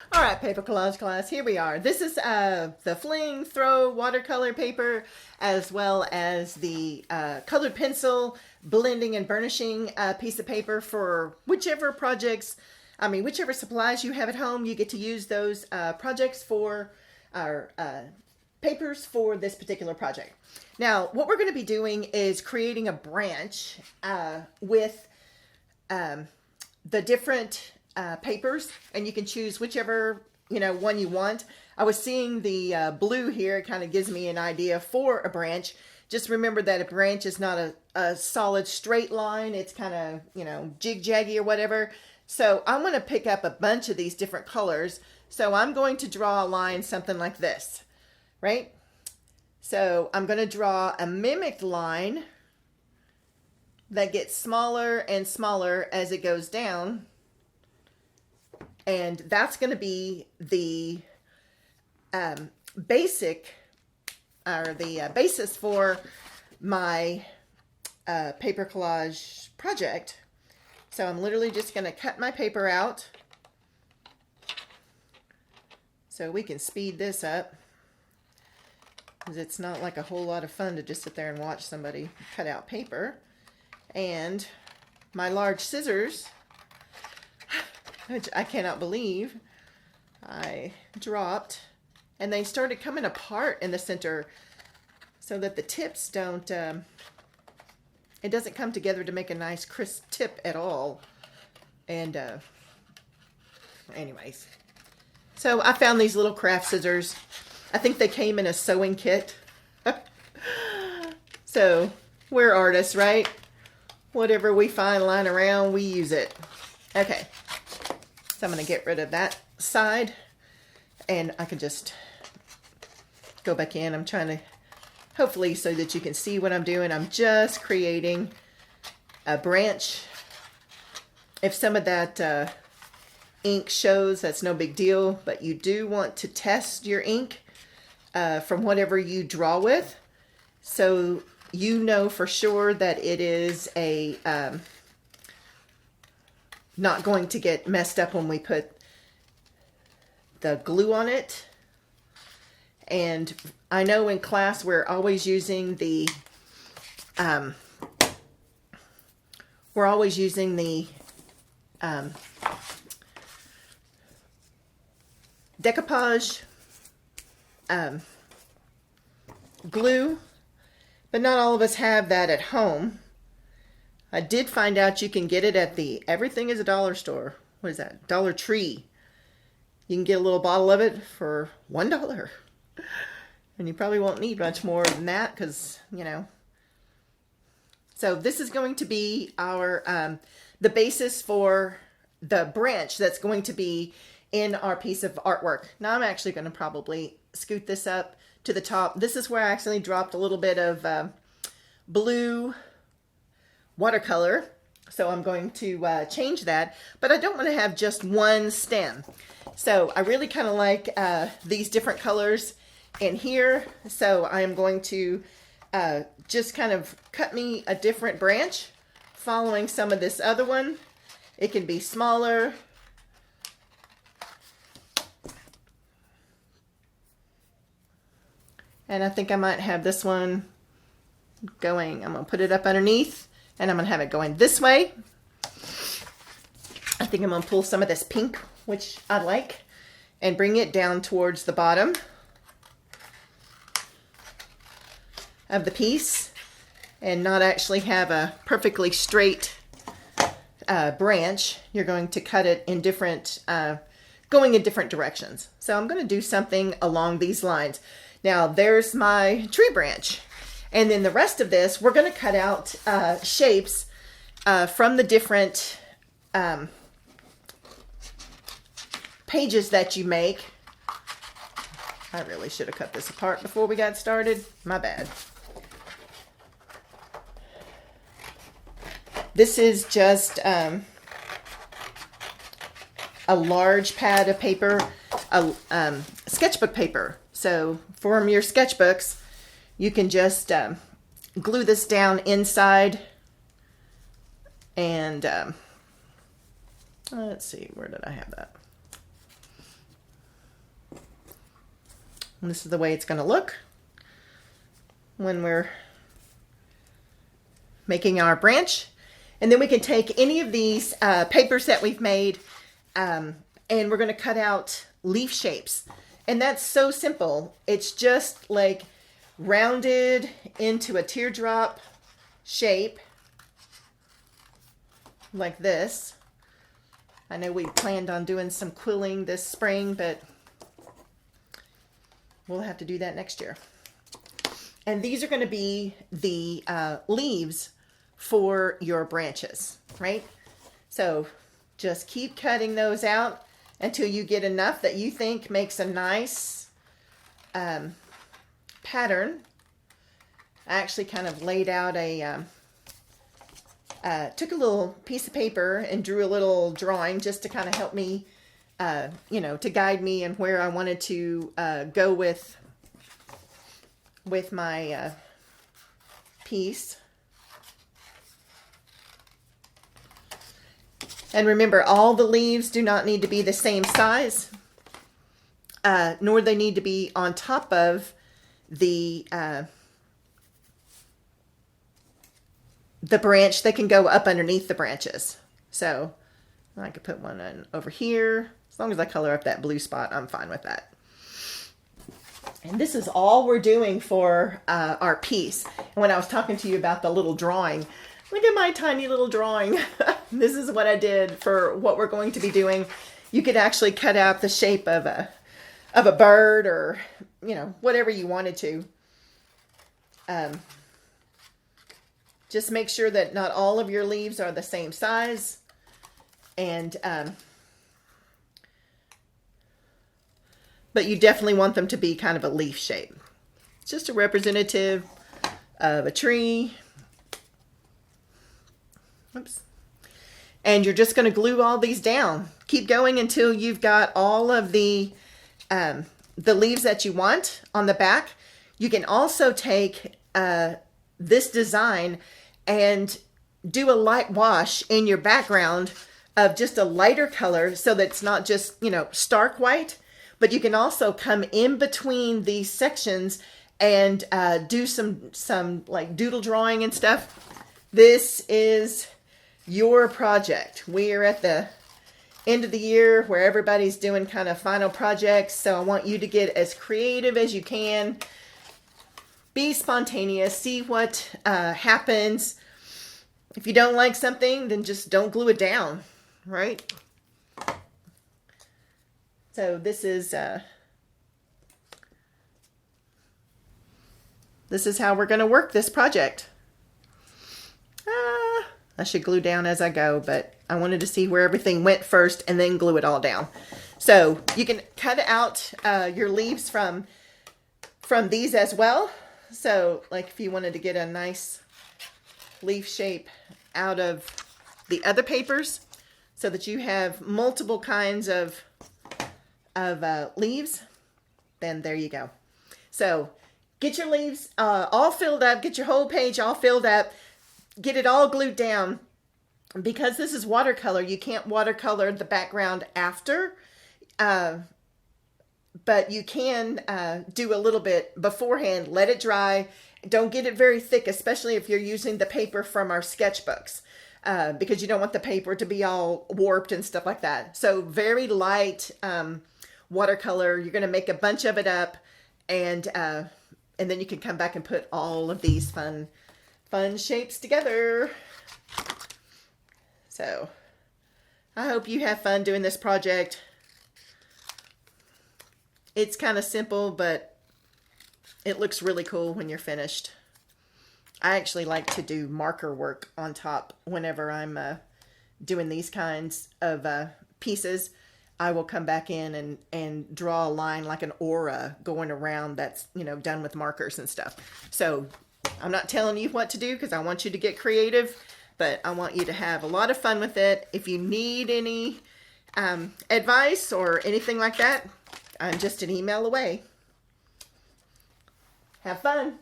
All right, paper collage class, here we are. This is the fling, throw, watercolor paper, as well as the colored pencil, blending and burnishing piece of paper for whichever projects, whichever supplies you have at home. You get to use those projects for our papers for this particular project. Now, what we're going to be doing is creating a branch with the different papers, and you can choose whichever one you want. I was seeing the blue here. It kind of gives me an idea for a branch. Just remember that a branch is not a solid straight line. It's kind of jig-jaggy or whatever. So I'm going to pick up a bunch of these different colors. So I'm going to draw a line something like this, right? So I'm going to draw a mimicked line that gets smaller and smaller as it goes down. And that's going to be the basis for my paper collage project. So I'm literally just going to cut my paper out so we can speed this up, because it's not like a whole lot of fun to just sit there and watch somebody cut out paper. And my large scissors, which I cannot believe I dropped, and they started coming apart in the center so that the tips don't, it doesn't come together to make a nice crisp tip at all. And anyways, so I found these little craft scissors. I think they came in a sewing kit. So we're artists, right? Whatever we find lying around, we use it. Okay. So I'm going to get rid of that side, and I can just go back in. I'm trying to, hopefully so that you can see what I'm doing. I'm just creating a branch. If some of that ink shows, that's no big deal, but you do want to test your ink from whatever you draw with, so you know for sure that it is a not going to get messed up when we put the glue on it. And I know in class we're always using the decoupage glue, but not all of us have that at home. I did find out you can get it at the Everything is a Dollar Store. What is that? Dollar Tree. You can get a little bottle of it for $1. And you probably won't need much more than that because, So this is going to be our, the basis for the branch that's going to be in our piece of artwork. Now I'm actually going to probably scoot this up to the top. This is where I actually dropped a little bit of blue watercolor, so I'm going to change that, but I don't want to have just one stem. So I really kind of like these different colors in here, so I am going to just kind of cut me a different branch following some of this other one. It can be smaller. And I think I might have this one going, I'm going to put it up underneath, and I'm going to have it going this way. I think I'm going to pull some of this pink, which I like, and bring it down towards the bottom of the piece, and not actually have a perfectly straight branch. You're going to cut it in different, going in different directions. So I'm going to do something along these lines. Now there's my tree branch. And then the rest of this, we're going to cut out shapes from the different pages that you make. I really should have cut this apart before we got started. My bad. This is just a large pad of paper, sketchbook paper. So from your sketchbooks, you can just glue this down inside, and let's see, where did I have that? And this is the way it's going to look when we're making our branch. And then we can take any of these papers that we've made and we're going to cut out leaf shapes. And that's so simple. It's just like rounded into a teardrop shape like this. I know we planned on doing some quilling this spring, but we'll have to do that next year. And these are going to be the leaves for your branches, right? So just keep cutting those out until you get enough that you think makes a nice pattern. I actually kind of laid out a, took a little piece of paper and drew a little drawing just to kind of help me, you know, to guide me and where I wanted to go with my piece. And remember, all the leaves do not need to be the same size, nor they need to be on top of the branch. They can go up underneath the branches. So I could put one in over here. As long as I color up that blue spot, I'm fine with that. And this is all we're doing for our piece. And when I was talking to you about the little drawing, look at my tiny little drawing. This is what I did for what we're going to be doing. You could actually cut out the shape of a bird or, you know, whatever you wanted to. Just make sure that not all of your leaves are the same size. And, but you definitely want them to be kind of a leaf shape. It's just a representative of a tree. Oops. And you're just going to glue all these down. Keep going until you've got all of the leaves that you want on the back. You can also take this design and do a light wash in your background of just a lighter color so that it's not just, you know, stark white, but you can also come in between these sections and do some like doodle drawing and stuff. This is your project. We are at the end of the year where everybody's doing kind of final projects. So I want you to get as creative as you can. Be spontaneous. See what happens. If you don't like something, then just don't glue it down, right? So this is how we're going to work this project. I should glue down as I go, but I wanted to see where everything went first and then glue it all down. So you can cut out your leaves from these as well. So like if you wanted to get a nice leaf shape out of the other papers so that you have multiple kinds of leaves, then there you go. So get your leaves all filled up, get your whole page all filled up. Get it all glued down. Because this is watercolor, you can't watercolor the background after, but you can do a little bit beforehand. Let it dry. Don't get it very thick, especially if you're using the paper from our sketchbooks, because you don't want the paper to be all warped and stuff like that. So very light watercolor. You're going to make a bunch of it up, and then you can come back and put all of these fun shapes together. So I hope you have fun doing this project. It's kind of simple, but it looks really cool when you're finished. I actually like to do marker work on top whenever I'm doing these kinds of pieces. I will come back in and draw a line like an aura going around that's, you know, done with markers and stuff. So I'm not telling you what to do because I want you to get creative, but I want you to have a lot of fun with it. If you need any advice or anything like that, I'm just an email away. Have fun.